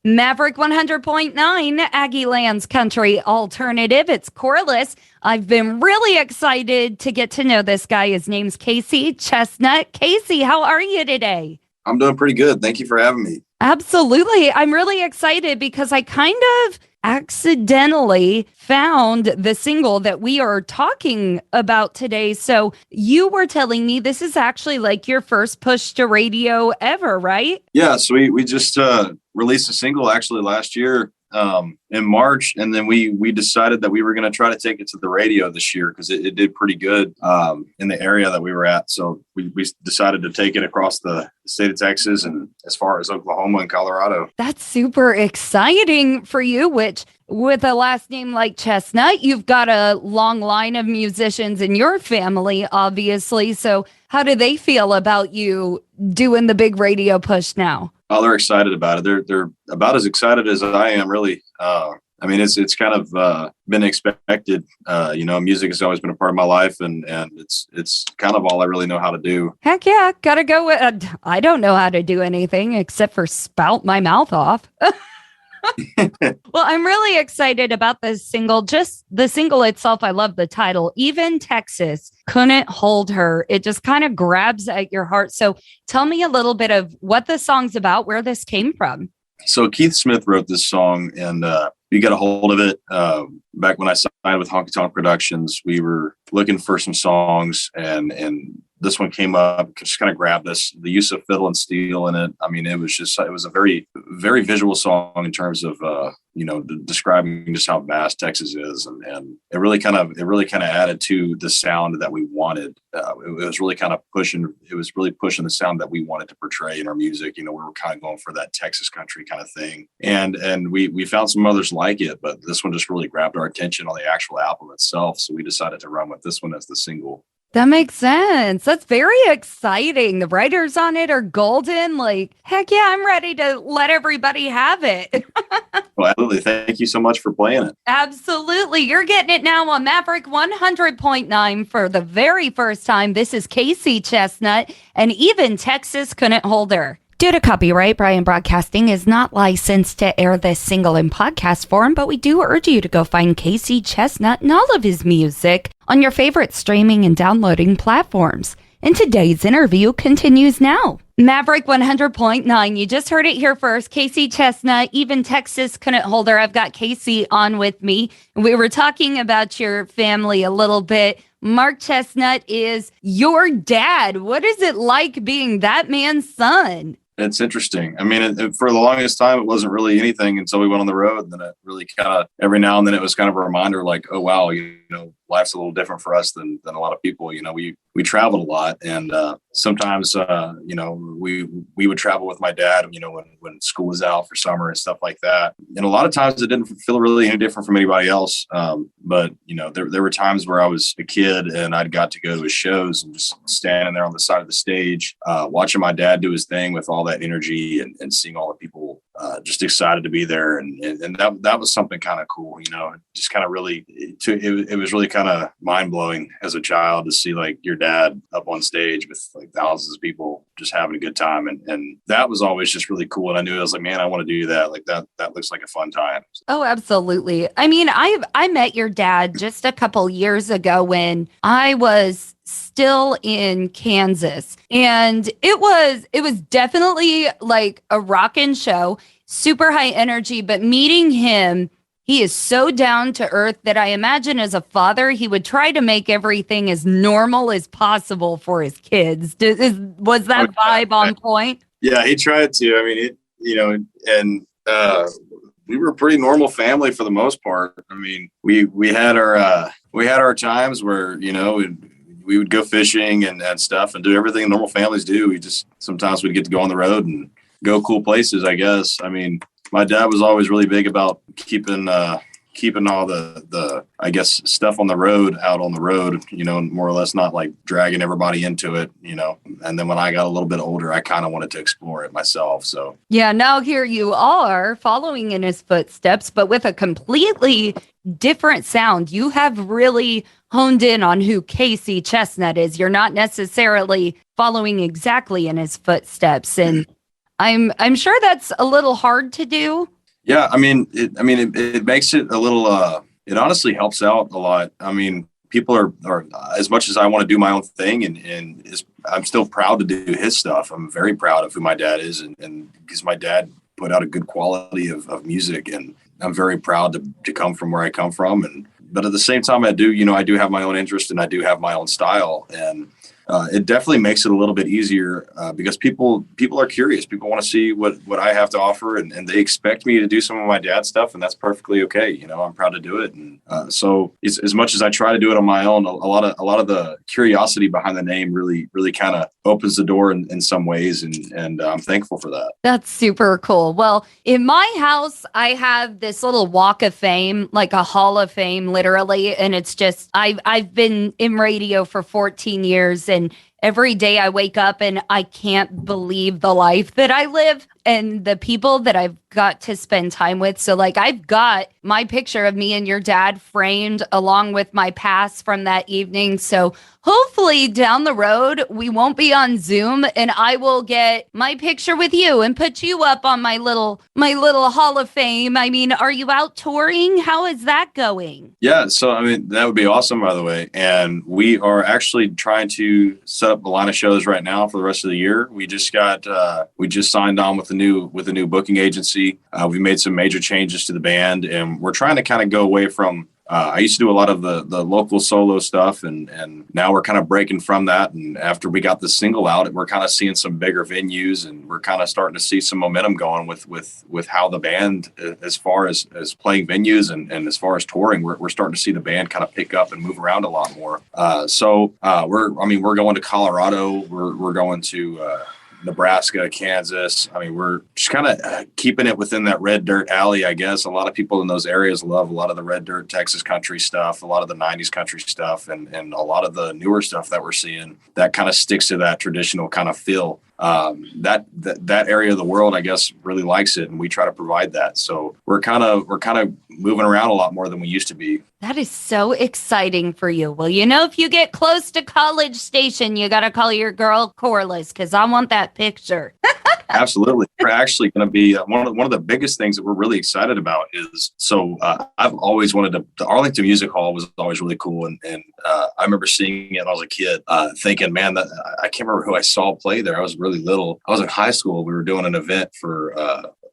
Maverick 100.9, Aggie Lands Country Alternative. It's Corliss. I've been really excited to get to know this guy. His name's Casey Chesnutt. Casey, how are you today? I'm doing pretty good. Thank you for having me. Absolutely. I'm really excited because I kind of accidentally found the single that we are talking about today. So you were telling me this is actually like your first push to radio ever, right? Yeah, so we just released a single actually last year in March, and then we decided that we were going to try to take it to the radio this year because it did pretty good in the area that we were at. So we decided to take it across the state of Texas and as far as Oklahoma and Colorado. That's super exciting for you, which with a last name like Chesnutt, you've got a long line of musicians in your family, obviously. So how do they feel about you doing the big radio push now? Oh, they're excited about it. They're about as excited as I am, really. I mean, it's kind of been expected. Music has always been a part of my life, and it's kind of all I really know how to do. Heck yeah, gotta go with. I don't know how to do anything except for spout my mouth off. Well, I'm really excited about this single. Just the single itself, I love the title. Even Texas couldn't hold her. It just kind of grabs at your heart. So tell me a little bit of what the song's about, where this came from. So Keith Smith wrote this song, and we got a hold of it back when I signed with Honky Tonk Productions. We were looking for some songs, and this one came up, just kind of grabbed us. The use of fiddle and steel in it. I mean, it was a very, very visual song in terms of describing just how vast Texas is, and it really kind of added to the sound that we wanted. It was really kind of pushing. It was really pushing the sound that we wanted to portray in our music. We were kind of going for that Texas country kind of thing, and we found some others like it, but this one just really grabbed our attention on the actual album itself. So we decided to run with this one as the single. That makes sense. That's very exciting. The writers on it are golden. Like, heck yeah, I'm ready to let everybody have it. Well, absolutely. Thank you so much for playing it. Absolutely. You're getting it now on Maverick 100.9 for the very first time. This is Casey Chesnutt, and even Texas couldn't hold her. Due to copyright, Brian Broadcasting is not licensed to air this single in podcast form, but we do urge you to go find Casey Chesnutt and all of his music on your favorite streaming and downloading platforms. And today's interview continues now. Maverick 100.9, you just heard it here first. Casey Chesnutt, even Texas couldn't hold her. I've got Casey on with me. We were talking about your family a little bit. Mark Chesnutt is your dad. What is it like being that man's son? It's interesting. I mean, for the longest time, it wasn't really anything until we went on the road. And then it really kind of, every now and then it was kind of a reminder like, oh, wow, life's a little different for us than a lot of people. We traveled a lot, and sometimes, we would travel with my dad, when school was out for summer and stuff like that. And a lot of times it didn't feel really any different from anybody else. But there were times where I was a kid and I'd got to go to his shows and just standing there on the side of the stage, watching my dad do his thing with all that energy and seeing all the people just excited to be there. And that was something kind of cool, just kind of really, it was really kind of mind blowing as a child to see like your dad up on stage with like thousands of people just having a good time. And that was always just really cool. And I knew, I was like, man, I want to do that. Like that looks like a fun time. Oh, absolutely. I mean, I met your dad just a couple years ago when I was still in Kansas, and it was definitely like a rockin' show, super high energy, but meeting him, he is so down to earth that I imagine as a father, he would try to make everything as normal as possible for his kids. Was that vibe on point? Yeah, he tried to. I mean, we were a pretty normal family for the most part. I mean, we had our times where, we would go fishing and stuff and do everything normal families do. We just, sometimes we'd get to go on the road and go cool places, I guess. I mean, my dad was always really big about keeping all the I guess stuff on the road out on the road, more or less not like dragging everybody into it, and then when I got a little bit older, I kind of wanted to explore it myself. So yeah, now here you are following in his footsteps, but with a completely different sound. You have really honed in on who Casey Chesnutt is. You're not necessarily following exactly in his footsteps. And I'm sure that's a little hard to do. Yeah, it makes it a little. It honestly helps out a lot. I mean, people are as much as I want to do my own thing, I'm still proud to do his stuff. I'm very proud of who my dad is, and because my dad put out a good quality of music, and I'm very proud to come from where I come from. But at the same time, I do have my own interest, and I do have my own style, and it definitely makes it a little bit easier because people are curious. People want to see what I have to offer, and they expect me to do some of my dad's stuff, and that's perfectly okay. I'm proud to do it, and so as much as I try to do it on my own, a lot of the curiosity behind the name really kind of opens the door in some ways, and I'm thankful for that. That's super cool. Well, in my house, I have this little walk of fame, like a hall of fame, literally, and it's just I've been in radio for 14 years. And every day I wake up and I can't believe the life that I live and the people that I've got to spend time with. So like I've got my picture of me and your dad framed along with my pass from that evening. So hopefully down the road, we won't be on Zoom and I will get my picture with you and put you up on my little hall of fame. I mean, are you out touring? How is that going? Yeah, so that would be awesome, by the way. And we are actually trying to set up a line of shows right now for the rest of the year. We just signed on with a new booking agency. We made some major changes to the band, and we're trying to kind of go away from. I used to do a lot of the local solo stuff, and now we're kind of breaking from that. And after we got the single out, we're kind of seeing some bigger venues, and we're kind of starting to see some momentum going with how the band, as far as playing venues and as far as touring, we're starting to see the band kind of pick up and move around a lot more. We're going to Colorado. We're going to Nebraska, Kansas. We're just kind of keeping it within that red dirt alley, I guess. A lot of people in those areas love a lot of the red dirt Texas country stuff, a lot of the 90s country stuff, and a lot of the newer stuff that we're seeing that kind of sticks to that traditional kind of feel. That area of the world, I guess, really likes it, and we try to provide that. So we're kind of moving around a lot more than we used to be. That is so exciting for you. Well, if you get close to College Station, you got to call your girl Corliss because I want that picture. Absolutely. We're actually going to be one of the biggest things that we're really excited about is, I've always wanted the Arlington Music Hall was always really cool. And I remember seeing it when I was a kid, thinking, man, that I can't remember who I saw play there. I was really little. I was in high school. We were doing an event for,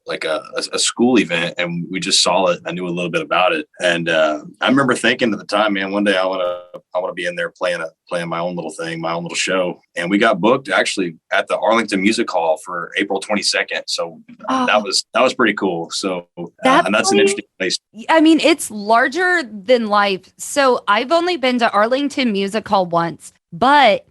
like a school event, and we just saw it. I knew a little bit about it, and I remember thinking at the time, man, one day I want to be in there playing my own little thing, my own little show. And we got booked actually at the Arlington Music Hall for April 22nd. So that was pretty cool. So and that's an interesting place. It's larger than life. So I've only been to Arlington Music Hall once, but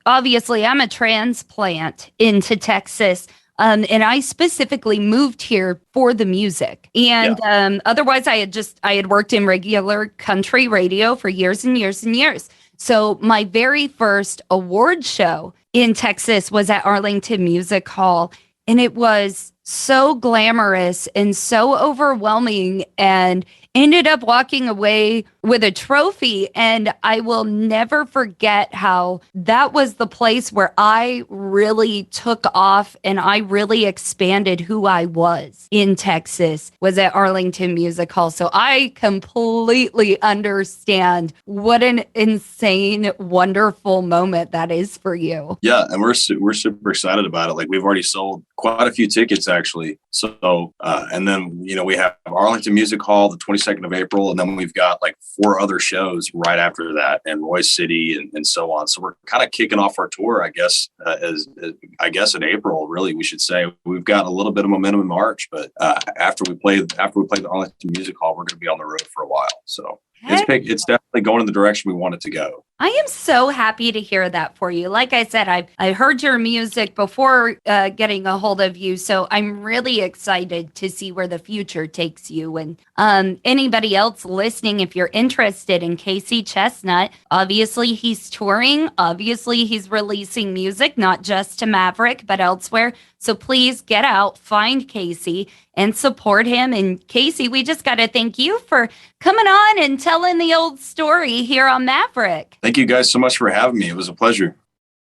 obviously I'm a transplant into Texas. And I specifically moved here for the music. And otherwise, I had worked in regular country radio for years and years and years. So my very first award show in Texas was at Arlington Music Hall. And it was so glamorous and so overwhelming, and ended up walking away with a trophy. And I will never forget how that was the place where I really took off and I really expanded who I was in Texas, was at Arlington Music Hall. So I completely understand what an insane, wonderful moment that is for you. Yeah. And we're super excited about it. Like, we've already sold quite a few tickets, actually. So, and then, we have Arlington Music Hall, the 22nd of April. And then we've got like 4 other shows right after that, and Royce City and so on. So we're kind of kicking off our tour, I guess, in April, really, we should say. We've got a little bit of momentum in March, but after we play the Arlington Music Hall, we're going to be on the road for a while. So it's definitely going in the direction we want it to go. I am so happy to hear that for you. Like I said, I heard your music before getting a hold of you, so I'm really excited to see where the future takes you. And anybody else listening, if you're interested in Casey Chesnutt, obviously he's touring. Obviously he's releasing music, not just to Maverick, but elsewhere. So please get out, find Casey, and support him. And Casey, we just got to thank you for coming on and telling the old story here on Maverick. Thank you guys so much for having me. It was a pleasure.